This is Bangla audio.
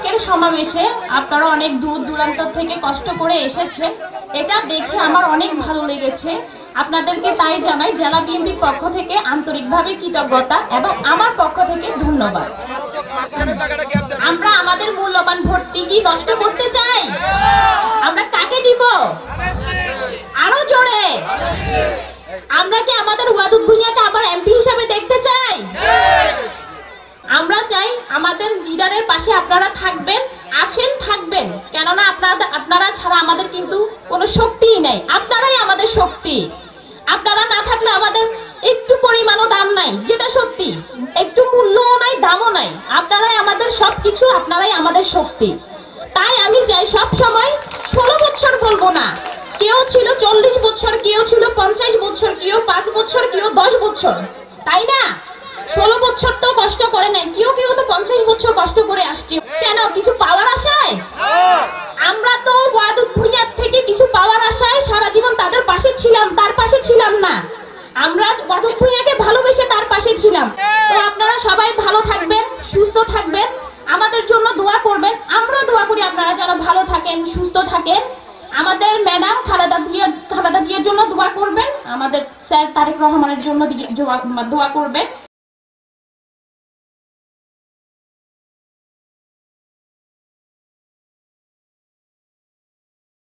আজকের সমাবেশে আপনারা অনেক দূর দূরান্ত থেকে কষ্ট করে এসেছেন, এটা দেখে আমার অনেক ভালো লেগেছে। আপনাদেরকে তাই জানাই জেলা বিএনপির পক্ষ থেকে আন্তরিকভাবে কৃতজ্ঞতা এবং আমার পক্ষ থেকে ধন্যবাদ। আমরা আমাদের মূল্যবান ভোটটি কি নষ্ট করতে চাই? আমরা কাকে দিব? আরো জোরে। আমরা কি আমাদের ওয়াদুদ ভুঁইয়াকে আবার এমপি হিসাবে দেখতে চাই? আমরা চাই আমাদের লিডারের পাশে আপনারা থাকবেন, আছেন, থাকবেন। কেননা আপনারা ছাড়া আমাদের কিন্তু কোনো শক্তিই নেই। আপনারাই আমাদের শক্তি। আপনারা না থাকলে আমাদের একটু পরিমাণও দাম নাই, যেটা সত্যি। একটু মূল্যও নাই, দামও নাই। আপনারাই আমাদের সবকিছু, আপনারাই আমাদের শক্তি। তাই আমি চাই সব সময় 16 বছর বলবো না, কেউ ছিল 40 বছর, কেউ ছিল 50 বছর, কেউ 5 বছর, কেউ 10 বছর, তাই না? 16 বছর তো কষ্ট করে নাই, কেউ তো 50 বছর কষ্ট করে আসছে। কেন? কিছু পাওয়ার আশায়? আমরা তো ওয়াদুদ ভুঁইয়ার থেকে কিছু পাওয়ার আশায় সারা জীবন তাদের পাশে ছিলাম, তার পাশে ছিলাম না। আমরা ওয়াদুদ ভুঁইয়াকে ভালোবেসে তার পাশে ছিলাম। তো আপনারা সবাই ভালো থাকবেন, সুস্থ থাকবেন, আমাদের জন্য দোয়া করবেন। আমরা দোয়া করি আপনারা যেন ভালো থাকেন, সুস্থ থাকেন। আমাদের ম্যাডাম খালেদা জিয়ার জন্য দোয়া করবেন, আমাদের স্যার তারেক রহমানের জন্য দোয়া করবেন।